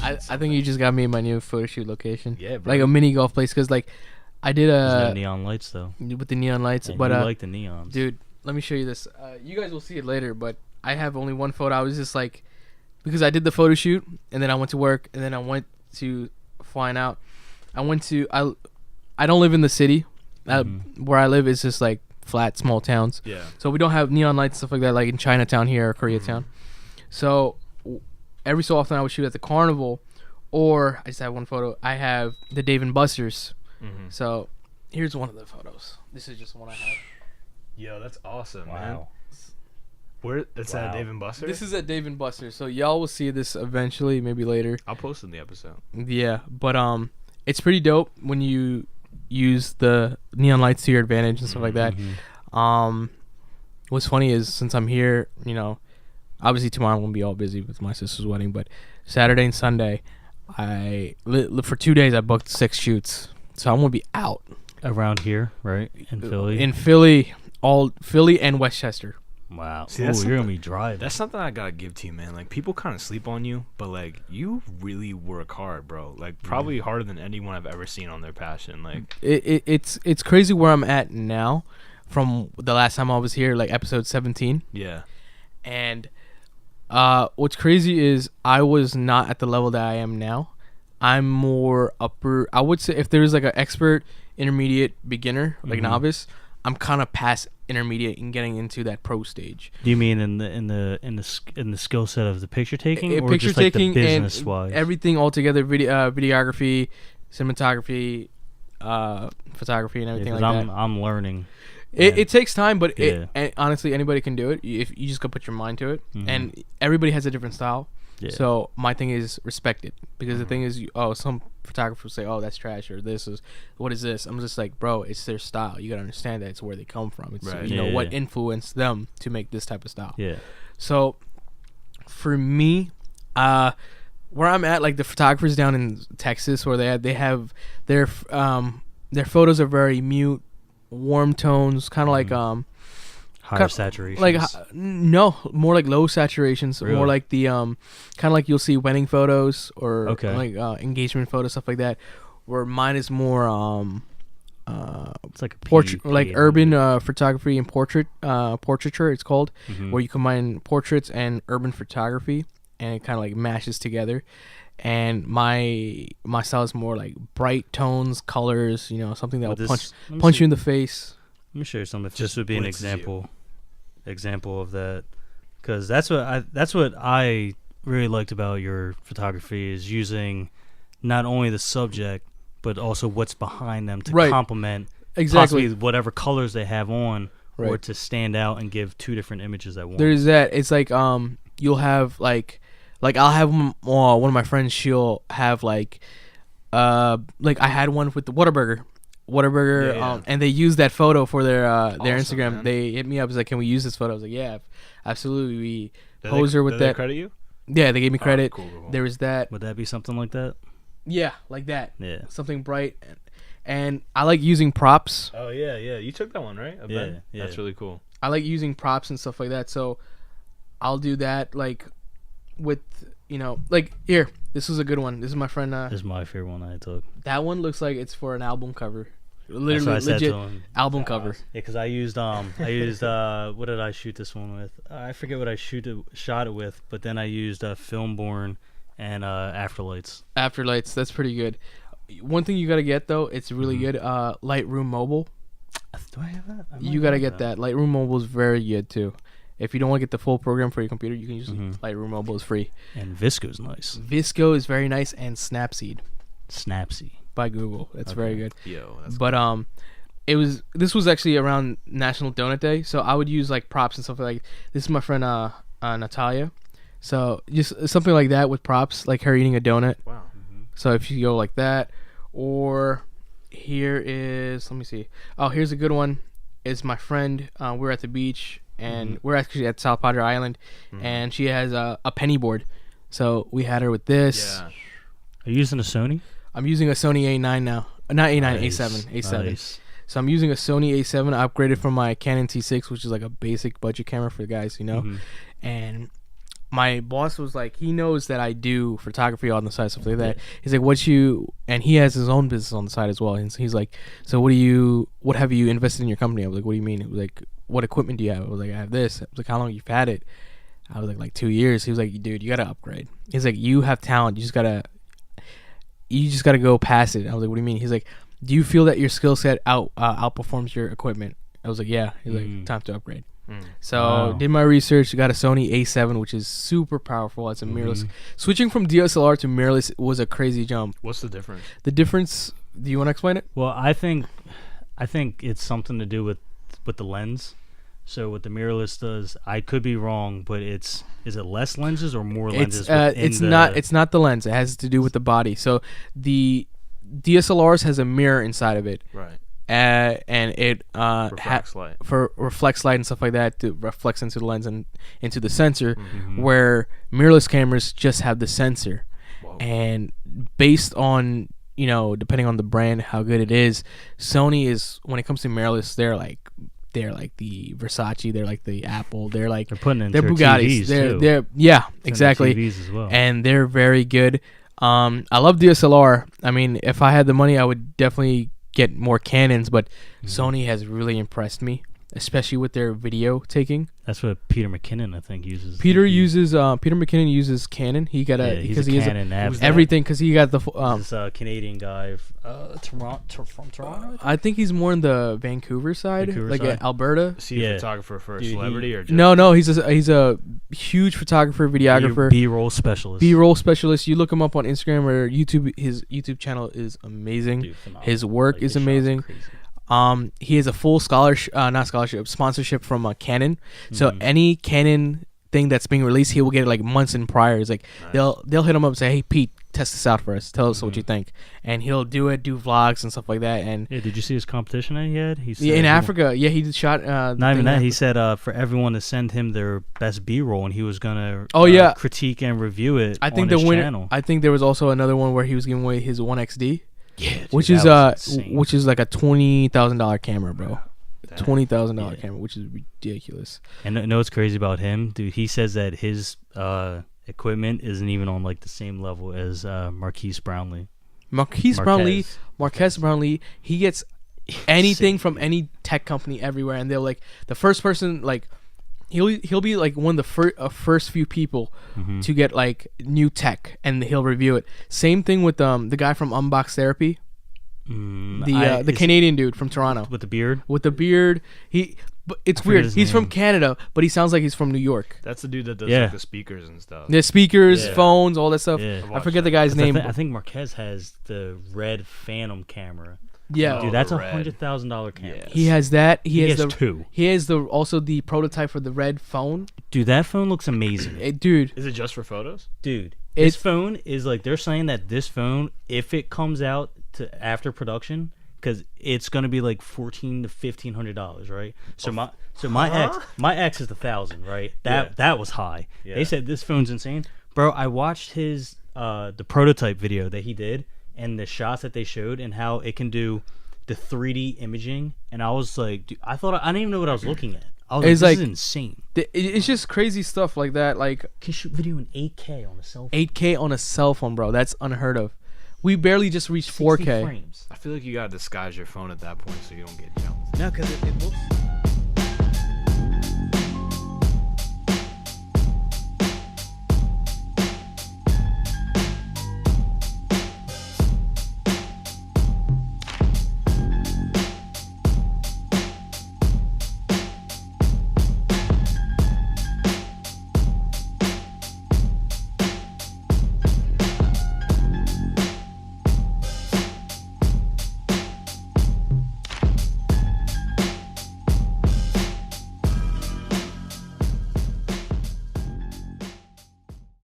I think you just got me my new photo shoot location. Yeah, bro. Like a mini golf place, because like I did There's no neon lights though. with the neon lights, And but you like the neons, dude, let me show you this. You guys will see it later, but I have only one photo. I was just like, because I did the photo shoot, and then I went to work, and then I went to flying out. I don't live in the city. Where I live is just like flat, small towns. Yeah. So we don't have neon lights, stuff like that, like in Chinatown here or Koreatown. So every so often I would shoot at the carnival, or I just have one photo. I have the Dave and Buster's. So here's one of the photos. This is just one I have. Yo, that's awesome, man. Wow. Where it's at Dave and Buster's? This is at Dave and Buster's. So y'all will see this eventually, maybe later. I'll post in the episode. Yeah, but it's pretty dope when you use the neon lights to your advantage and stuff like that. What's funny is, since I'm here, you know, obviously tomorrow I'm gonna be all busy with my sister's wedding, but Saturday and Sunday, for 2 days I booked 6 shoots, so I'm gonna be out around here, right, in Philly. In Philly, Philly and Westchester. Wow. See, Ooh, you're gonna be driving. That's something I gotta give to you, man. Like, people kind of sleep on you, but like, you really work hard, bro. Like, probably harder than anyone I've ever seen on their passion. Like, it's crazy where I'm at now from the last time I was here, like episode 17. Yeah. And what's crazy is I was not at the level that I am now. I'm more upper. I would say if there's like an expert, intermediate, beginner, like novice, I'm kind of past intermediate and getting into that pro stage. Do you mean in the skill set of the picture taking, or picture just like taking the business wise? Everything all together, videography, cinematography, photography, and everything like that. I'm learning. It takes time, but Yeah. and honestly, anybody can do it if you just gotta put your mind to it. And everybody has a different style. Yeah. So my thing is respect it, because the thing is, some photographers say, "Oh, that's trash," or what is this? I'm just like, bro, it's their style. You gotta understand that it's where they come from. It's Right. what influenced them to make this type of style. Yeah. So for me, where I'm at, like the photographers down in Texas, where they have their photos are very mute, warm tones, kind of like Higher saturations. like no, more like low saturations. Really? More like the kind of like you'll see wedding photos or Okay. like engagement photos, stuff like that. Where mine is more it's like a portrait, like PA. urban photography and portraiture. It's called, Mhm. where you combine portraits and urban photography, and it kind of like mashes together. And my style is more like bright tones, colors. Something that With will this- let me punch see. you in the face. Let me show you something. If Just this would be an blitzes you. example of that, because that's what I really liked about your photography, is using not only the subject but also what's behind them to Right. complement Exactly. possibly whatever colors they have on, or Right. to stand out and give two different images at once. There's that. It's like you'll have like I'll have one of my friends. She'll have like I had one with the Whataburger, Yeah. and they used that photo for their Awesome, Instagram. man. They hit me up. It's like, can we use this photo? I was like, yeah, absolutely. We Did pose her with did they that. credit you? Yeah, they gave me credit. Cool, cool. There was that. Would that be something like that? Yeah, like that. Yeah. Something bright, and I like using props. Oh yeah. You took that one, right? Of Yeah, Ben? yeah. That's really cool. I like using props and stuff like that. So I'll do that like with like here. This is a good one. This is my friend. This is my favorite one I took. That one looks like it's for an album cover. That's Literally, what I said legit to him. album cover. Yeah, because I used what did I shoot this one with? I forget what I shot it with, but then I used Filmborn and Afterlights. Afterlights. That's pretty good. One thing you gotta get though, it's really good. Lightroom Mobile. Do I have that? I might You gotta have get that. Lightroom Mobile is very good too. If you don't want to get the full program for your computer, you can use Lightroom Mobile. Is free. And Visco's nice. Visco is very nice, and Snapseed Snapsy. by Google. That's very good. Yo, that's But this was actually around National Donut Day, so I would use like props and stuff like. This is my friend Natalia, so just something like that with props, like her eating a donut. wow. So if you go like that, or here is, let me see. Oh, here's a good one. Is my friend. We're at the beach, and we're actually at South Padre Island, and she has a penny board. So we had her with this. Yeah. Are you using a Sony? I'm using a Sony A9 now. Not A9, Nice. A7. A7. Nice. So I'm using a Sony A7. I upgraded from my Canon T6, which is like a basic budget camera for guys, Mhm. And my boss was like, he knows that I do photography on the side, stuff like that. He's like, and he has his own business on the side as well. And so he's like, so what have you invested in your company? I was like, what do you mean? He was like, what equipment do you have? I was like, I have this. I was like, how long you've had it? I was like 2 years. He was like, dude, you gotta upgrade. He's like, you have talent. You just gotta go past it. I was like, what do you mean? He's like, do you feel that your skill set outperforms your equipment? I was like, yeah. He's like, time to upgrade. So did my research. Got a Sony A7, which is super powerful. It's a mirrorless. Switching from DSLR to mirrorless was a crazy jump. What's the difference? The difference. Do you want to explain it? Well, I think it's something to do with the lens. So what the mirrorless does, I could be wrong, but is it less lenses or more lenses? It's not the lens. It has to do with the body. So the DSLRs has a mirror inside of it. Right. And it reflects light. Reflects light and stuff like that to reflects into the lens and into the sensor, where mirrorless cameras just have the sensor. Whoa. And based on, depending on the brand, how good it is, Sony is, when it comes to mirrorless, they're like the Versace, they're like the Apple, they're putting in they're Bugattis, they're exactly, TVs as well. And they're very good. I love DSLR. I mean, if I had the money, I would definitely get more Canons, but Sony has really impressed me, especially with their video taking. That's what Peter McKinnon, I think, uses. Peter McKinnon uses Canon. He got because he has everything, because he got the this Canadian guy from Toronto. I think he's more in the Vancouver side, Alberta. Is he a photographer for a celebrity or just no? He's a huge photographer, videographer, B-roll specialist. You look him up on Instagram or YouTube. His YouTube channel is amazing. Dude, his work is amazing. He has a full sponsorship from Canon. So any Canon thing that's being released, he will get it like months in prior. It's like they'll hit him up and say, "Hey Pete, test this out for us. Tell us what you think." And he'll do vlogs and stuff like that. And did you see his competition that he had? He said in Africa. He shot. Not even that. He said for everyone to send him their best B-roll, and he was gonna critique and review it. I think on the his winner. channel. I think there was also another one where he was giving away his 1XD. Yeah, dude, which is like a $20,000 camera, bro. $20,000 camera, which is ridiculous. And know what's crazy about him, dude? He says that his equipment isn't even on like the same level as Marquise Brownlee. Marquez Brownlee, he gets anything from any tech company everywhere, and they're like the first person, like he'll be like one of the first few people to get like new tech, and he'll review it. Same thing with the guy from Unbox Therapy, the Canadian dude from Toronto with the beard. But it's weird. He's from Canada, but he sounds like he's from New York. That's the dude that does like the speakers and stuff. The speakers, phones, all that stuff. Yeah. I forget the guy's name. I think Marquez has the Red Phantom camera. Yeah, dude, that's $100,000 camera. Yes. He has that. He has two. He has also the prototype for the Red phone. Dude, that phone looks amazing. Dude, is it just for photos? Dude, this phone is like, they're saying that this phone, if it comes out to after production, because it's gonna be like $1,400 to $1,500, right? So my X is $1,000, right? That was high. Yeah. They said this phone's insane, bro. I watched his the prototype video that he did, and the shots that they showed, and how it can do the 3D imaging, and I was like, dude, I didn't even know what I was looking at. I was this is insane. It's just crazy stuff like that. Like, can shoot video in 8K on a cell phone. 8K on a cell phone, bro. That's unheard of. We barely just reached 4K. Frames. I feel like you gotta disguise your phone at that point so you don't get jumped. No, because it looks.